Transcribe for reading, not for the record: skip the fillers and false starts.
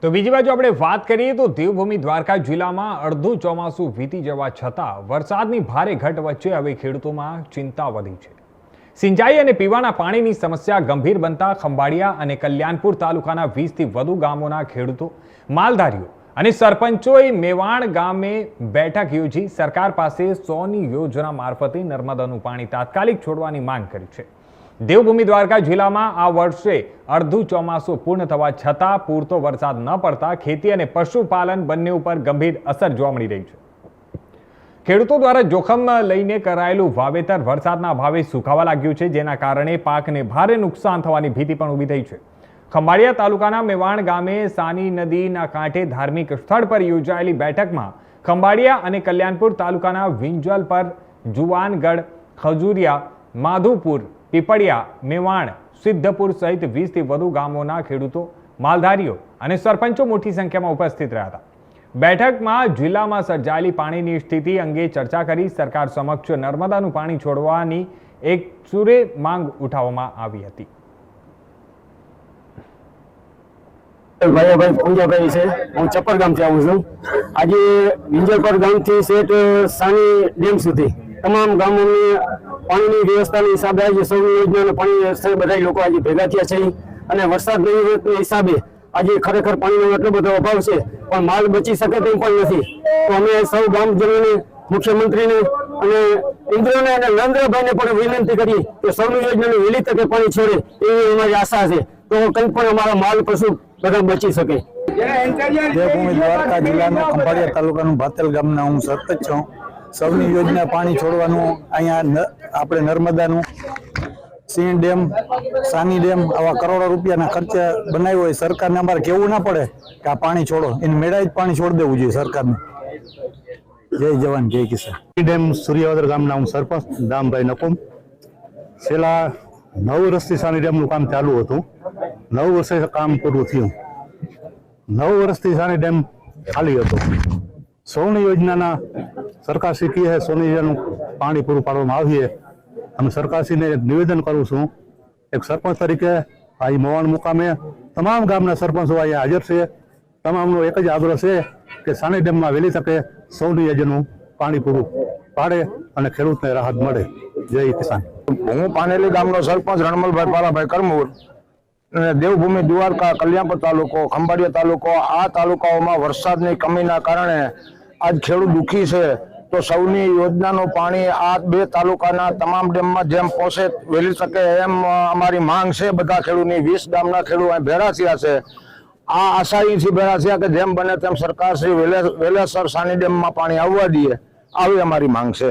તો બીજી બાજુ આપણે વાત કરીએ તો દેવભૂમિ દ્વારકા જિલ્લામાં અડધું ચોમાસું વીતી જવા છતાં વરસાદની ભારે ઘટ વચ્ચે હવે ખેડૂતોમાં ચિંતા વધી છે। સિંચાઈ અને પીવાના પાણીની સમસ્યા ગંભીર બનતા ખંભાળિયા અને કલ્યાણપુર તાલુકાના 20થી વધુ ગામોના ખેડૂતો, માલધારીઓ અને સરપંચોએ મેવાણ ગામે બેઠક યોજી સરકાર પાસે 100ની યોજના મારફતે નર્મદાનું પાણી તાત્કાલિક છોડવાની માંગ કરી છે। દેવભૂમિ દ્વારકા જિલ્લામાં આ વર્ષે અડધું ચોમાસું પૂર્ણ થવા છતાં પૂરતો વરસાદ ન પડતા ખેતી અને પશુપાલન બંને ઉપર ગંભીર અસર જોવા મળી રહી છે। ખેડૂતો દ્વારા જોખમ લઈને કરાયેલું વાવેતર વરસાદના અભાવે સુકાવા લાગ્યું છે, જેના કારણે પાકને ભારે નુકસાન થવાની ભીતિ પણ ઊભી થઈ છે। ખંભાળિયા તાલુકાના મેવાણ ગામે સાની નદીના કાંઠે ધાર્મિક સ્થળ પર યોજાયેલી બેઠકમાં ખંભાળિયા અને કલ્યાણપુર તાલુકાના વિંજલ પર, જુવાનગઢ, ખજુરિયા, માધુપુર, પીપળિયા, મેવાણ, સિદ્ધપુર સહિત 20થી વધુ ગામોના ખેડૂતો, માલધારીઓ અને સરપંચો મોટી સંખ્યામાં ઉપસ્થિત રહ્યા હતા। બેઠકમાં જિલ્લામાં સર્જાયેલી પાણીની સ્થિતિ અંગે ચર્ચા કરી સરકાર સમક્ષ નર્મદાનું પાણી છોડવાની એક સુરે માંગ ઉઠાવવામાં આવી હતી। ભાઈ પૂંજાભાઈ છે, હું ચપ્પર ગામથી આવું છું। આજે વિંજલપર ગામથી શેઠ સાની ડેમ સુધી તમામ ગામોની પાણીની વ્યવસ્થાના હિસાબે આજે સૌની યોજનાના પાણી વ્યવસ્થા બધા લોકો આજે ભેગા થયા છે અને વરસાદના હિસાબે આજે ખરેખર પાણીનો એટલો બધો અભાવ છે, પણ માલ બચી શકે તેમ પણ નથી। તો અમે સૌ ગામજનોને, મુખ્યમંત્રીને અને ઇન્દ્રને અને નરેન્દ્રભાઈને પણ વિનંતી કરી કે સૌની યોજનાને વહેલી તકે પાણી છોડે એવી અમારી આશા છે, તો કંઈ પણ અમારા માલ પશુ બધા બચી શકે। દેવભૂમિ દ્વારકા જિલ્લાના ખંભાળિયા તાલુકાનું ભાતલ ગામના હું સરપંચ છું। સૌની યોજના પાણી છોડવાનું અહીંયા આપણે નર્મદાનું સિંહ ડેમ, સાની ડેમ આવા કરોડો રૂપિયાના ખર્ચે બનાવ્યો હોય, સરકારને અમારે કહેવું ના પડે કે આ પાણી છોડો, એને મેળા જ પાણી છોડી દેવું જોઈએ સરકારને। જય જવાન જય કિસાન। ડેમ સૂર્યાવદર ગામના હું સરપંચ દામભાઈ નકુમ। છેલ્લા 9 વર્ષથી સાની ડેમનું કામ ચાલુ હતું। 9 વર્ષે કામ પૂરું થયું। 9 વર્ષથી સાની ડેમ ખાલી હતો। સૌની યોજનાના સરકારશ્રી કહે છે સૌની યોજનાનું પાણી પૂરું પાડવામાં આવીએ। અમે સરકારશ્રીને નિવેદન કરું છું, એક સરપંચ તરીકે આ મોવાણ મુકામે તમામ ગામના સરપંચો અહીંયા હાજર છે। તમામનો એક જ આગ્રહ છે કે સાની ડેમમાં વહેલી તકે સૌની યોજનાનું પાણી પૂરું પાડે અને ખેડૂતને રાહત મળે। જય કિસાન। હું પાનેલી ગામનો સરપંચ રણમલભાઈ પાલાભાઈ કરમુર અને દેવભૂમિ દ્વારકા, કલ્યાણપુર તાલુકો, ખંભાળિયા તાલુકો, આ તાલુકાઓમાં વરસાદની કમીના કારણે આજ ખેડૂત દુઃખી છે। તો સૌની યોજનાનું પાણી આ 2 તાલુકાના તમામ ડેમમાં જેમ પહોંચે વહેલી તકે એમ અમારી માંગ છે। બધા ખેડૂતની 20 ગામના ખેડૂત અહીં ભેળા થયા છે। આ આશાથી ભેળા થયા કે જેમ બને તેમ સરકાર શ્રી વહેલેસર સાની ડેમમાં પાણી આવવા દઈએ, આવી અમારી માંગ છે।